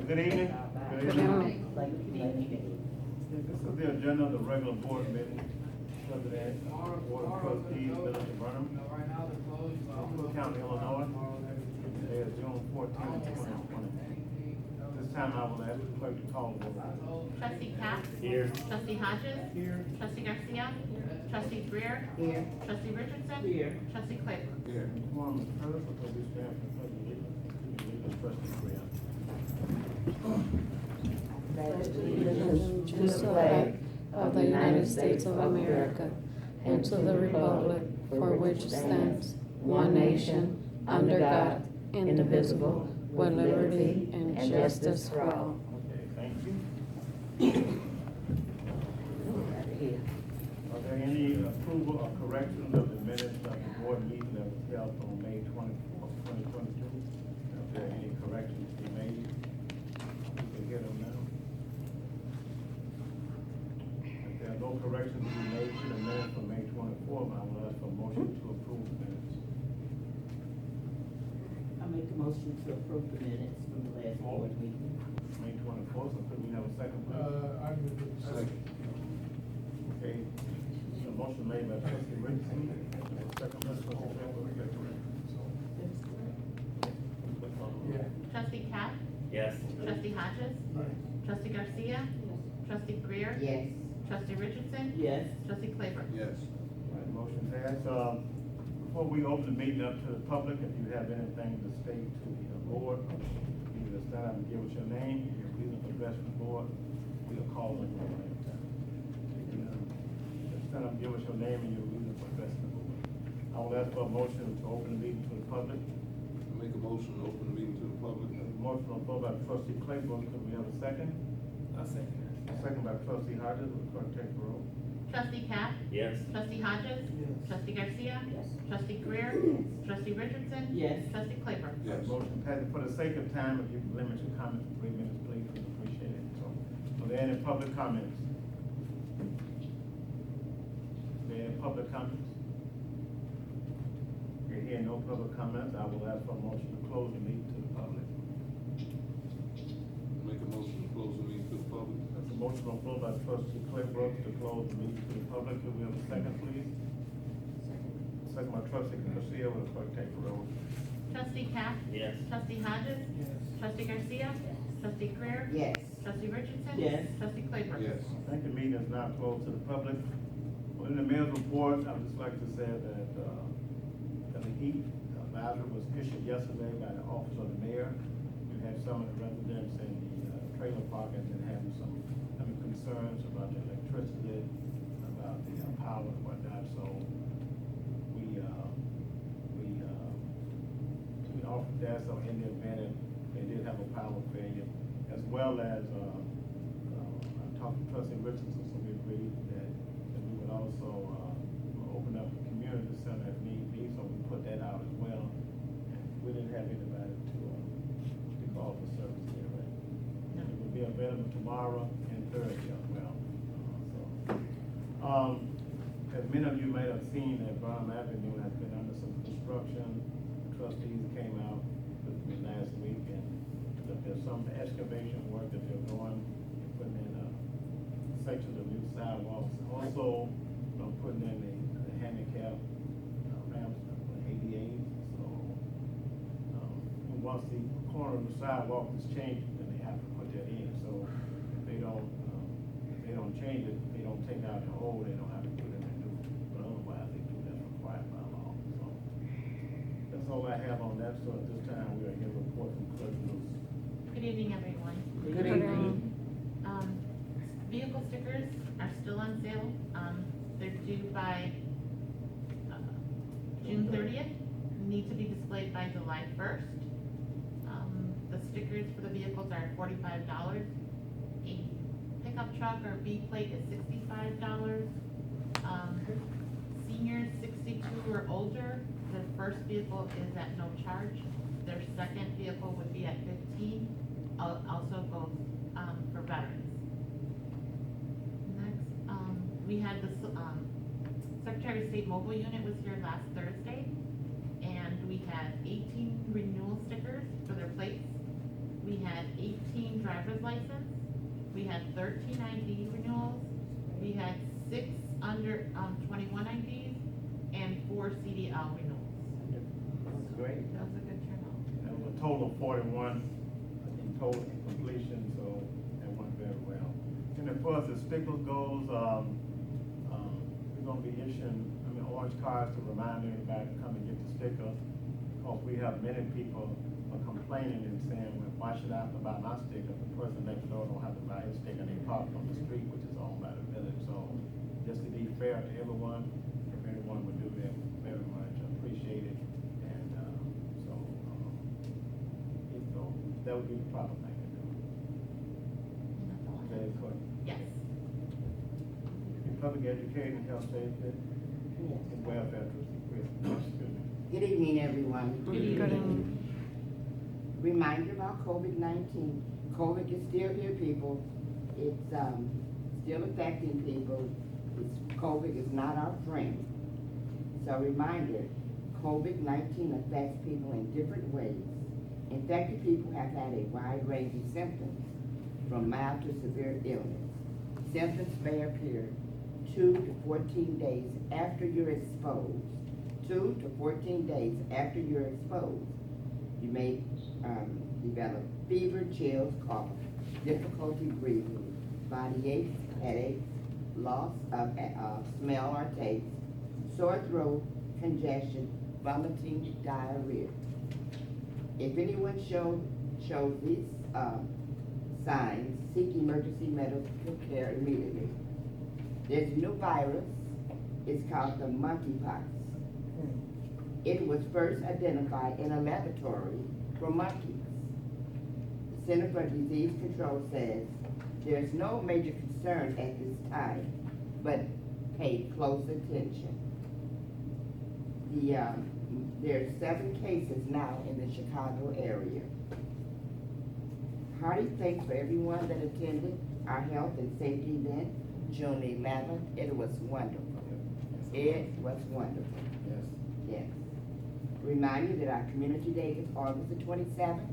Good evening. Good evening. This is the agenda of the regular board meeting. President, Board of Trustees, Village of Burnham, Polk County, Illinois. Today is June 14th, 2020. This time I will ask the clerk to call the roll. Trustee Cap? Here. Trustee Hodges? Here. Trustee Garcia? Trustee Greer? Here. Trustee Richardson? Here. Trustee Claybrook? Here. Quorum is present, because we stand for pledge of allegiance. Trustee Greer. Pledge allegiance to the flag of the United States of America and to the republic for which it stands, one nation, under God, indivisible, with liberty and justice for all. Okay, thank you. Are there any approval or corrections of the minutes of the board meeting that was held on May 24th, 2022? Are there any corrections to be made? We can hear them now. If there are no corrections to be made to the minutes from May 24th, I will ask for a motion to approve the minutes. I make a motion to approve the minutes from the last board meeting. May 24th, so could we have a second, please? I would do the second. Okay, a motion made by trustee Richardson, second by trustee Campbell. Yeah. Trustee Cap? Yes. Trustee Hodges? Trustee Garcia? Trustee Greer? Yes. Trustee Richardson? Yes. Trustee Claybrook? Yes. Right, motion passed. Before we open the meeting up to the public, if you have anything to state to the board, you can stand up and give us your name, your reason for addressing the board. We'll call on you at any time. You can, stand up and give us your name and your reason for addressing the board. I will ask for a motion to open the meeting to the public. Make a motion to open the meeting to the public. Motion on the floor by trustee Claybrook. Could we have a second? I second that. Second by trustee Hodges. Will the clerk take the roll? Trustee Cap? Yes. Trustee Hodges? Yes. Trustee Garcia? Yes. Trustee Greer? Trustee Richardson? Yes. Trustee Claybrook? Yes. Motion passes. For the sake of time, if you can limit your comments to 3 minutes, please, we appreciate it. So, are there any public comments? Are there any public comments? Okay, hearing no public comments, I will ask for a motion to close the meeting to the public. Make a motion to close the meeting to the public. That's a motion on the floor by trustee Claybrook to close the meeting to the public. Could we have a second, please? Second by trustee Garcia. Will the clerk take the roll? Trustee Cap? Yes. Trustee Hodges? Yes. Trustee Garcia? Trustee Greer? Yes. Trustee Richardson? Yes. Trustee Claybrook? Yes. I think the meeting is now closed to the public. Well, in the mayor's report, I would just like to say that the heat advisory was issued yesterday by the office of the mayor. We had some of the residents in the trailer park have been having some concerns about the electricity, about the power and whatnot. So we offered that, so in the event they did have a power failure, as well as I talked to trustee Richardson, so we agreed that we would also open up the community center if need be, so we put that out as well. And we didn't have anybody to call for service here, right? And it will be available tomorrow and Thursday as well. As many of you may have seen, that Burnham Avenue has been under some construction. Trustees came out with me last week, and that there's some excavation work that they're doing, putting in sections of new sidewalks. Also, putting in the handicap ramps, ADAs. So, once the corner of the sidewalk is changed, then they have to put that in. So, if they don't change it, they don't take out the old, they don't have to put in the new. But otherwise, they do that required by law. So, that's all I have on that. So at this time, we are here to report from Clerk Lewis. Good evening, everyone. Good evening. Vehicle stickers are still on sale. They're due by June 30th, need to be displayed by July 1st. The stickers for the vehicles are $45. A pickup truck or B plate is $65. Seniors 62 or older, their first vehicle is at no charge. Their second vehicle would be at $15. Also goes for veterans. Next, we had the Secretary of State mobile unit was here last Thursday, and we had 18 renewal stickers for their plates. we had 18 driver's license, we had 13 ID renewals, we had 6 under, 21 IDs, and 4 CDL renewals. That's great. That was a good turnout. That was a total of 41 in total completion, so that went very well. And as far as the stickers goes, we're gonna be issuing, orange cards to remind everybody to come and get the sticker. Because we have many people are complaining and saying, well, why should I have to buy my sticker? The person next door don't have to buy his sticker, and they park on the street, which is owned by the village. So just to be fair to everyone, if anyone would do that, very much appreciate it. And, so that would be the proper thing to do. And that's all I That have. is correct. Yes. Public education, health, safety, Yes. and welfare, trustee Chris. Excuse me. Good evening, everyone. Good evening. Reminder about COVID-19. COVID is still here, people. It's still affecting people. COVID is not our friend. So reminder, COVID-19 affects people in different ways. Infected people have had a wide range of symptoms, from mild to severe illness. Symptoms may appear 2 to 14 days after you're exposed. 2 to 14 days after you're exposed. You may develop fever, chills, cough, difficulty breathing, body aches, headaches, loss of smell or taste, sore throat, congestion, vomiting, diarrhea. If anyone shows these signs, seek emergency medical care immediately. There's a new virus. It's called the monkeypox. It was first identified in a laboratory for monkeys. The Center for Disease Control says there's no major concern at this time, but pay close attention. There's 7 cases now in the Chicago area. Hearty thanks for everyone that attended our health and safety event, June 11th. It was wonderful. It was wonderful. Yes. Yes. Remind you that our community day is August the 27th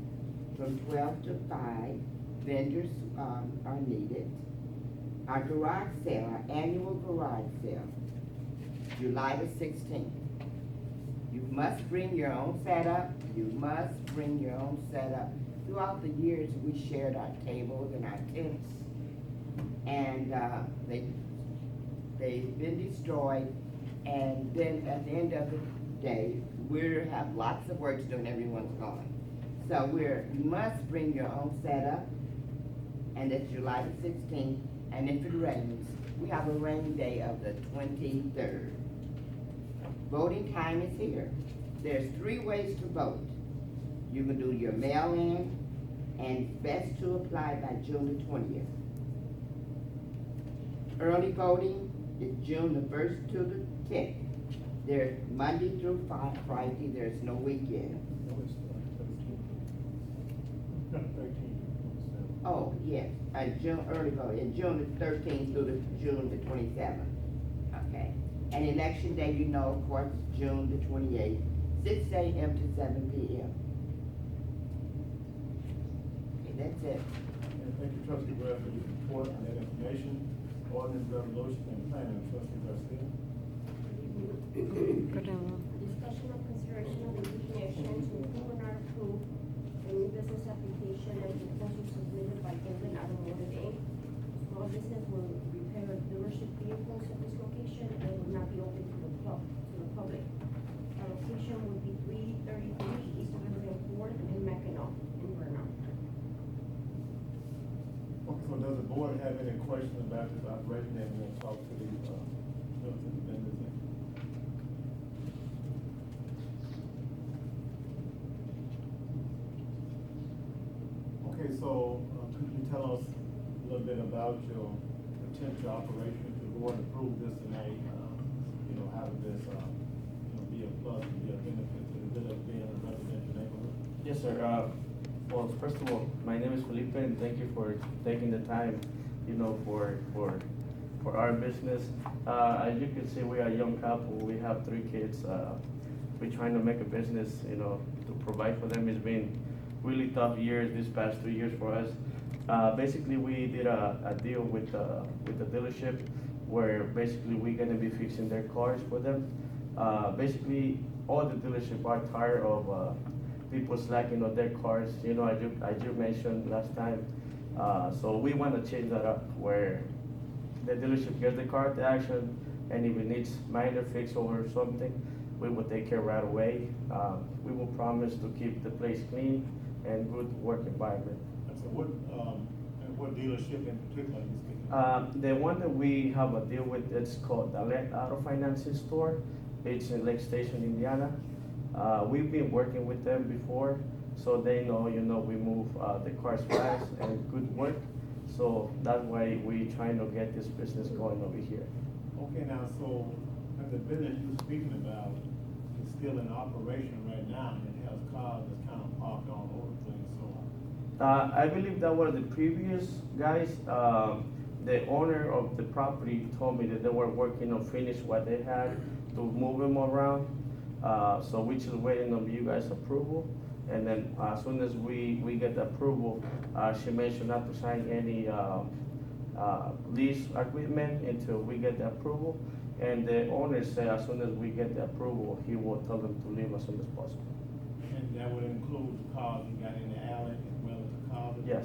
from 12 to 5. Vendors are needed. Our garage sale, our annual garage sale, July the 16th. You must bring your own setup. You must bring your own setup. Throughout the years, we shared our tables and our tents, and they've been destroyed. And then at the end of the day, we have lots of work to do and everyone's gone. So you must bring your own setup, and it's July the 16th, and if it rains, we have a rain day of the 23rd. Voting time is here. There's 3 ways to vote. You can do your mail-in, and it's best to apply by June the 20th. Early voting is June the 1st to the 10th. There's Monday through Friday, there's no weekend. No, it's 13. Oh, yes, June, early voting, June the 13th through the June the 27th. Okay, and election day, you know, of course, June the 28th, 6 a.m. to 7 p.m. Okay, that's it. And thank you, trustee Webb, for your report and that information. Ordinance, resolution, and planning, trustee Garcia. Good evening. Discussion of consideration of taking action to approve or not approve the new business application and proposal submitted by Golden Automotive Inc. Small business will repair dealership vehicles at this location and will not be open to the public. Our location will be 333 East 104th in Mackinac, in Burnham. Okay, so does the board have any questions about this operation that we're gonna talk to the vendors? Okay, so could you tell us a little bit about your potential operation? If the board approved this tonight, how would this, be a plus, be a benefit to the village being a residential neighborhood? Yes, sir. Well, first of all, my name is Felipe, and thank you for taking the time, for our business. As you can see, we are a young couple. We have 3 kids. We're trying to make a business, to provide for them. really tough years, these past 2 years for us. Basically, we did a deal with the dealership where basically we're gonna be fixing their cars for them. Basically, all the dealership are tired of people slacking on their cars, you know, as you mentioned last time. So we wanna change that up where the dealership gets the car to action, and if it needs minor fix or something, we will take care right away. We will promise to keep the place clean and good work environment. So what dealership in particular are you speaking of? The one that we have a deal with, it's called the Auto Financing Store. It's in Lake Station, Indiana. We've been working with them before, so they know, you know, we move the cars fast and good work. So that's why we trying to get this business going over here. Okay, now, so, the business you're speaking about is still in operation right now, and it has cars that's kind of parked all over the place, so. I believe that was the previous guys. The owner of the property told me that they were working on finish what they had to move them around. So we just waiting on you guys' approval. And then as soon as we get the approval, she mentioned not to sign any lease agreement until we get the approval. And the owner said as soon as we get the approval, he will tell them to leave as soon as possible. And that would include the cars you got in the alley as well as the cars that. Yes.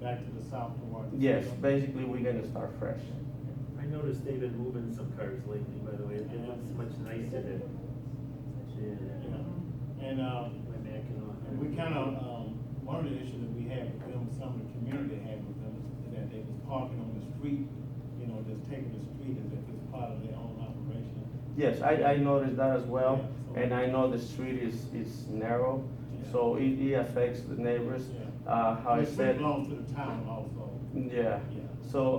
Back to the south towards. the Yes, field? basically we're gonna start fresh. I noticed they've been moving some cars lately, by the way, it looks much nicer than, Yeah. yeah, And, my Mackinac. and we kind of, one of the issues that we had with them, some of the community had with them, is that they was parking on the street, you know, just taking the street as if it's part of their own operation. Yes, I noticed that as well, Yeah, so- and I know the street is narrow, so it affects the neighbors. How I It said, belongs to the town also. yeah, Yeah. so,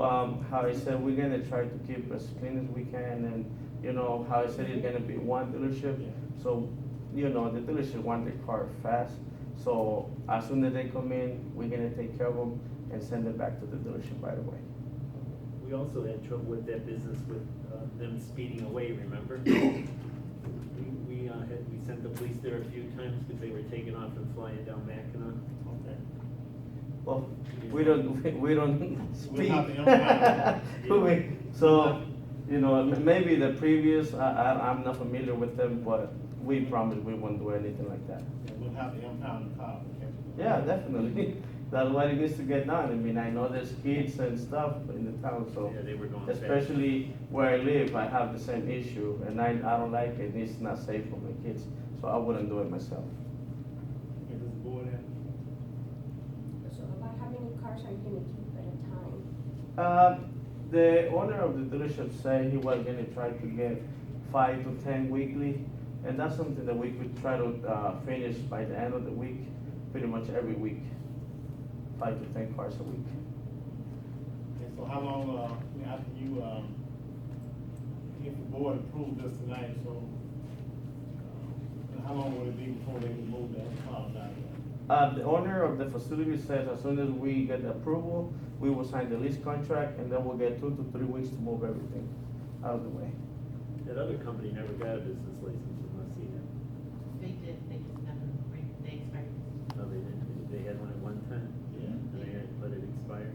how I said, we're gonna try to keep as clean as we can, and, you know, how I said it's gonna be one dealership. Yeah. So, you know, the dealership want their car fast, so as soon as they come in, we're gonna take care of them and send them back to the dealership right away. We also had trouble with that business with, them speeding away, remember? We sent the police there a few times because they were taking off and flying down Mackinac. Okay. Well, we don't speak. have the empire. So, you know, maybe the previous, I'm not familiar with them, but we promise we won't do anything like that. Yeah, we'll have to impound the car. to catch it. Yeah, definitely. That's what it needs to get done. I mean, I know there's kids and stuff in the town, so. Yeah, they were going fast. Especially where I live, I have the same issue, and I don't like it, it's not safe for my kids, so I wouldn't do it myself. Okay, does the board have? So about how many cars are you gonna keep at a time? The owner of the dealership said he was gonna try to get 5 to 10 weekly, and that's something that we could try to finish by the end of the week, pretty much every week. 5 to 10 cars a week. Okay, so how long, after you, if the board approved this tonight, so, how long would it be before they would move the other cars out of there? The owner of the facility says as soon as we get the approval, we will sign the lease contract, and then we'll get 2 to 3 weeks to move everything out of the way. That other company never got a business license unless he had, They did, they just never, they expired. no, they didn't, they had one at one time, Yeah. and they had let it expire.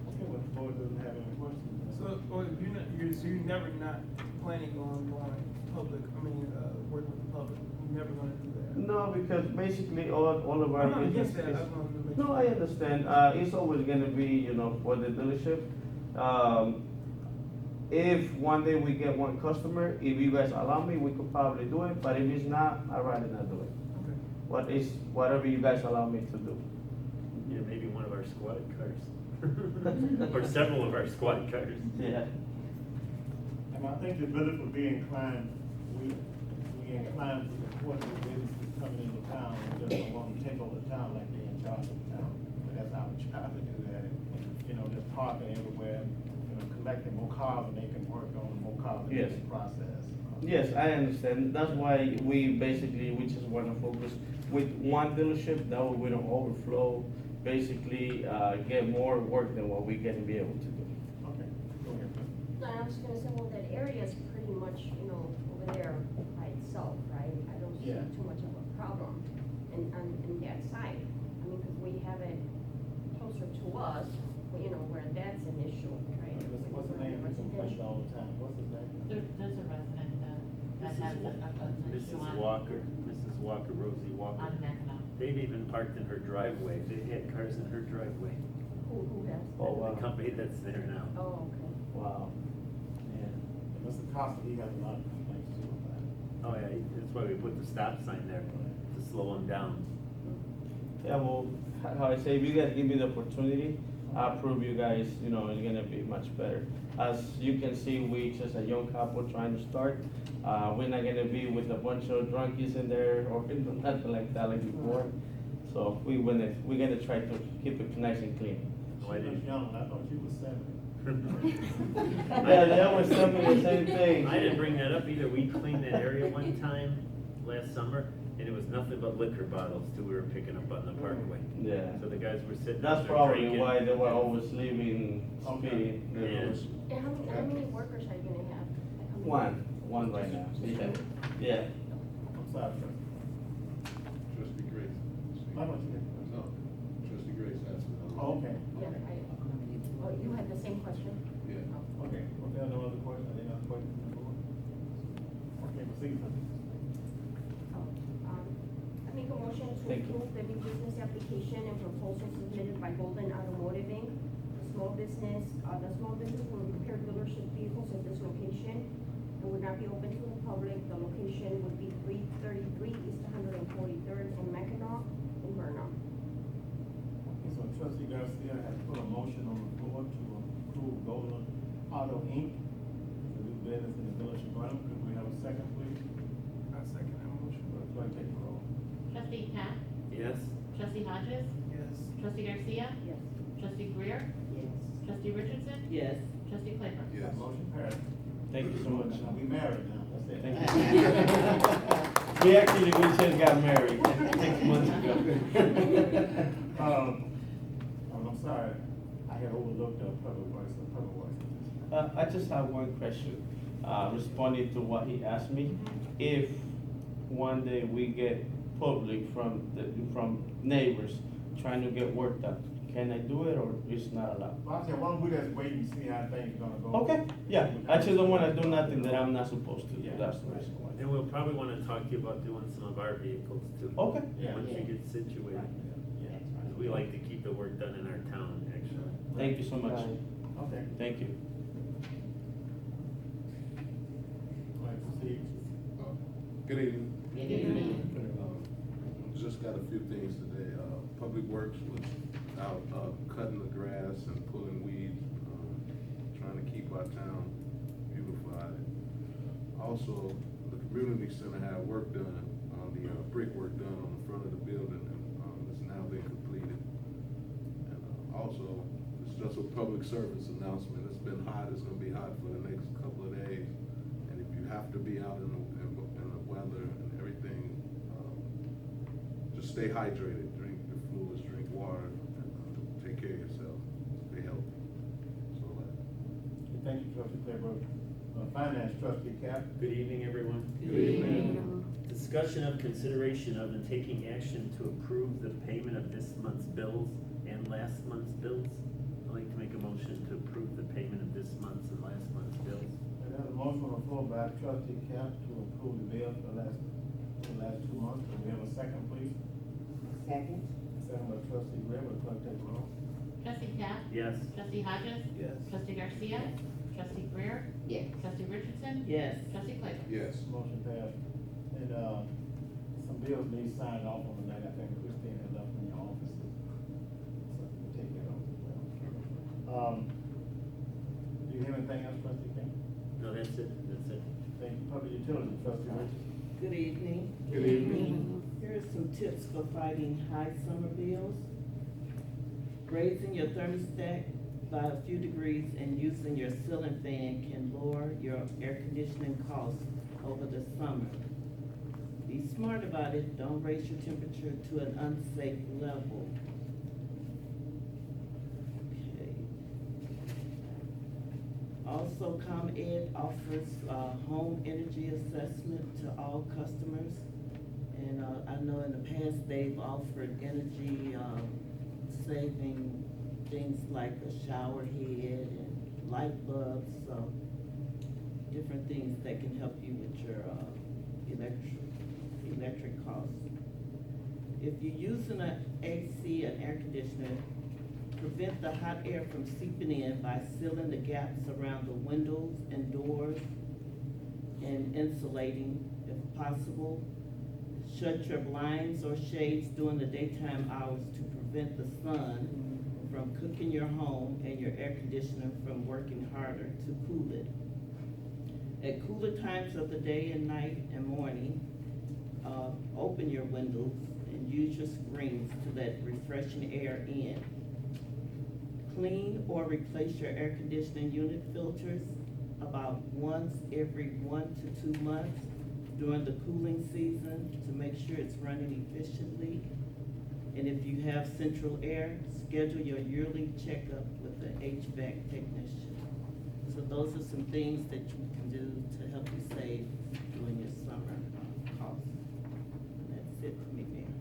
Okay, well, the board doesn't have any questions. So, or you're never not planning on going public, working with the public, you're never gonna do that? No, because basically all of our I'm not business against that, is. I just wanted to make No, sure. I understand, it's always gonna be, you know, for the dealership. If one day we get one customer, if you guys allow me, we could probably do it, but if it's not, I'd rather not do it. Okay. What is, whatever you guys allow me to do. Yeah, maybe one of our squad cars. Or several of our squad cars. Yeah. And I think the village would be inclined, we inclined to support the businesses coming into town, we just don't want to take over the town like they're in charge of the town. But that's our job to do that, and, you know, just parking everywhere, you know, collecting more cars and they can work on more cars in Yes. this process. Yes, I understand. That's why we just wanna focus with one dealership, that way we don't overflow, basically, get more work than what we can be able to do. Okay, go ahead. No, I was gonna say, well, that area is pretty much, over there by itself, right? I don't see Yeah. too much of a problem in that side. I mean, because we have it closer to us, you know, where that's an issue, right? What's the name? He complains all the time. What's his name? There's a resident that has an issue Mrs. on. Walker, Rosie Walker. On Mackinac. They've even parked in her driveway. They had cars in her driveway. Who has? Oh, wow. The company that's there now. Oh, okay. Wow. Yeah. And Mr. Costa, he has a lot of complaints too about it. Oh, yeah, that's why we put the stop sign there, to slow them down. Yeah, well, how I say, if you guys give me the opportunity, I prove you guys, you know, it's gonna be much better. As you can see, we just a young couple trying to start. We're not gonna be with a bunch of drunkies in there or nothing like that like before. So we're gonna try to keep it nice and clean. She was young, I thought she was 70. Yeah, they always tell me the same thing. I didn't bring that up either. We cleaned that area one time last summer, and it was nothing but liquor bottles till we were picking up on the parkway. Yeah. So the guys were sitting out That's there probably drinking. why they were always leaving Okay. speeding. you know. Yeah. And how many workers are you gonna have? Like, how many? One right now. Yeah. I'm sorry, Trustee. Trustee Grace. Why don't you? No, Trustee Grace asked another. Oh, okay. Yeah, oh, you had the same question? Yeah. Okay, well, there are no other questions, any other questions from the board? Okay, proceed, Trustee. I make a motion to Thank you. approve the new business application and proposal submitted by Golden Automotive Inc. The small business will repair dealership vehicles at this location and would not be open to the public. The location would be 333 East 143rd in Mackinac in Burnham. Okay, so Trustee Garcia has put a motion on the floor to approve Golden Auto Inc. The new business in the village of Burnham. Could we have a second, please? I second that motion. Clerk, take the roll. Trustee Cap, Yes? trustee Hodges, Yes. trustee Garcia, Yes. trustee Greer, Yes. trustee Richardson, Yes. trustee Claybrook. Yes. Motion passed. Thank you so much. Now, we married now, that's it. Thank you. We just got married 6 months ago. I'm sorry, I had overlooked the public works. I just have one question, responding to what he asked me. If one day we get public from neighbors trying to get work done, can I do it or it's not allowed? Well, I said, why don't we just wait and see how things are gonna go? Okay, yeah, I just don't wanna do nothing that I'm not supposed to do, that's the reason why. And we'll probably wanna talk to you about doing some of our vehicles too. Okay. Yeah. Once you get situated. Yeah. 'Cause we like to keep the work done in our town, actually. Thank you so much. Okay, Thank you. all right, proceed. Good evening. Good evening. Just got a few things today. Public Works was out, cutting the grass and pulling weeds, trying to keep our town beautified. Also, the community center had work done, the brickwork done on the front of the building, and, it's now been completed. And, also, it's just a public service announcement. It's been hot, it's gonna be hot for the next couple of days. And if you have to be out in the weather and everything, just stay hydrated, drink your fluids, drink water, and take care of yourself, stay healthy. So, Thank you, Trustee Claybrook. Finance Trustee Cap. Good evening, everyone. Good evening. Discussion of consideration of and taking action to approve the payment of this month's bills and last month's bills. I'd like to make a motion to approve the payment of this month's and last month's bills. And there's a motion on the floor by Trustee Cap to approve the bill for the last 2 months. Can we have a second, please? Second? Second by Trustee Greer, will clerk take the roll? Trustee Cap, Yes? trustee Hodges, Yes. trustee Garcia, trustee Greer, Yes. trustee Richardson, Yes. trustee Claybrook. Yes. Motion passed. And, some bills need signed off on tonight. I think Christine had left in your offices. So we'll take care of it as well. Do you have anything else, Trustee King? No, that's it. Thank you. Public Utility, Trustee Richardson. Good evening. Good evening. Here are some tips for fighting high summer bills. Raising your thermostat by a few degrees and using your ceiling fan can lower your air conditioning costs over the summer. Be smart about it, don't raise your temperature to an unsafe level. Okay. Also, ComEd offers home energy assessment to all customers. And And, I know in the past, they've offered energy, saving things like a shower head and light bulbs, so different things that can help you with your, electric costs. If you're using an AC and air conditioner, prevent the hot air from seeping in by sealing the gaps around the windows and doors and insulating if possible. Shut your blinds or shades during the daytime hours to prevent the sun from cooking your home and your air conditioner from working harder to cool it. At cooler times of the day and night and morning, open your windows and use your screens to let refreshing air in. Clean or replace your air conditioning unit filters about once every 1 to 2 months during the cooling season to make sure it's running efficiently. And if you have central air, schedule your yearly checkup with the HVAC technician. So those are some things that you can do to help you save during your summer costs. And that's it for me, Mayor.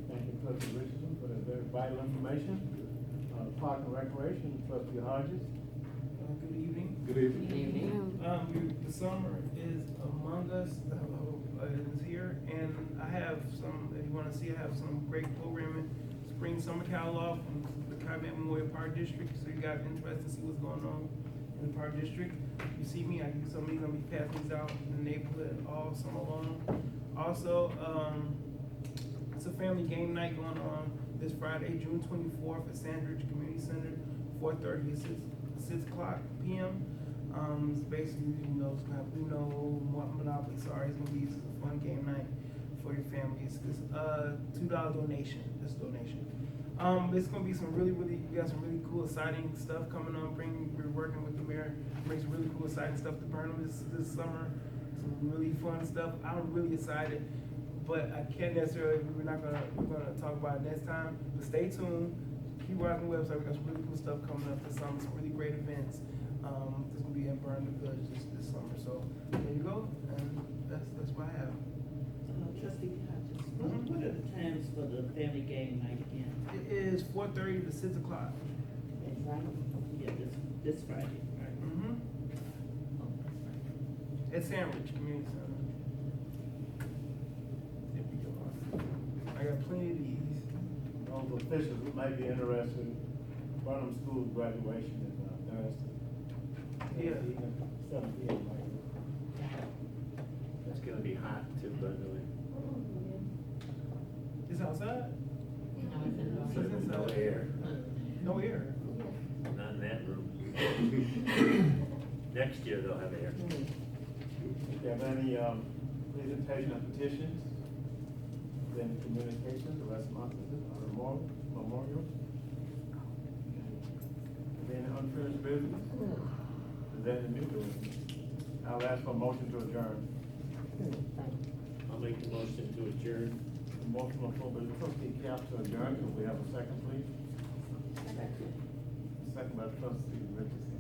Thank you, Trustee Richardson, for that very vital information. Park and Recreation, Trustee Hodges. Good evening. Good evening. The summer is among us, is here, and I have some, if you wanna see, I have some great programming. Spring Summer Catalog from the Calumet Memorial Park District, so you guys interested to see what's going on in the Park District. You see me, some of these gonna be passing these out in the neighborhood all summer long. Also, it's a family game night going on this Friday, June 24th at Sandridge Community Center, 4:30 to 6 o'clock p.m. It's basically, it's gonna have Monopoly, sorry, it's gonna be a fun game night for your family. It's $2 donation, just donation. It's gonna be we got some really cool, exciting stuff coming on. We're working with the mayor, bring some really cool, exciting stuff to Burnham this summer. Some really fun stuff. I'm really excited, but I can't necessarily, we're gonna talk about it next time, but stay tuned. Keep watching the website, we got some really cool stuff coming up this summer, some really great events. This will be in Burnham Village this summer, so there you go, and that's what I have. Trustee Hodges, what are the times for the family game night again? It is 4:30 to 6 o'clock. That's right. Yeah, this Friday, right? Mm-hmm. At Sandwich Community Center. There we go. I got plenty of these. Those officials who might be interested, Burnham School graduation is Thursday. Yeah. 7 p.m. It's gonna be hot too, by the way. It's outside? So there's no air, No air. not in that room. Next year they'll have air. If you have any presentation of petitions, then communications, the rest of my memorial. Then unfinished business, then the new business. I'll ask for a motion to adjourn. I'll make the motion to adjourn. Motion on floor by Trustee Cap to adjourn. Can we have a second, please? Second by Trustee Richardson.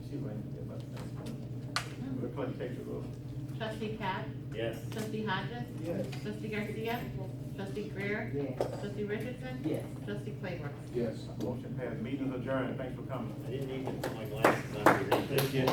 She waiting to get about the second. Will the clerk take the roll? Trustee Cap? Yes. Trustee Hodges? Yes. Trustee Garcia? Trustee Greer? Yes. Trustee Richardson? Yes. Trustee Claybrook? Yes. Motion passed. Meeting is adjourned. Thanks for coming. I didn't even put my glasses on. Thank you.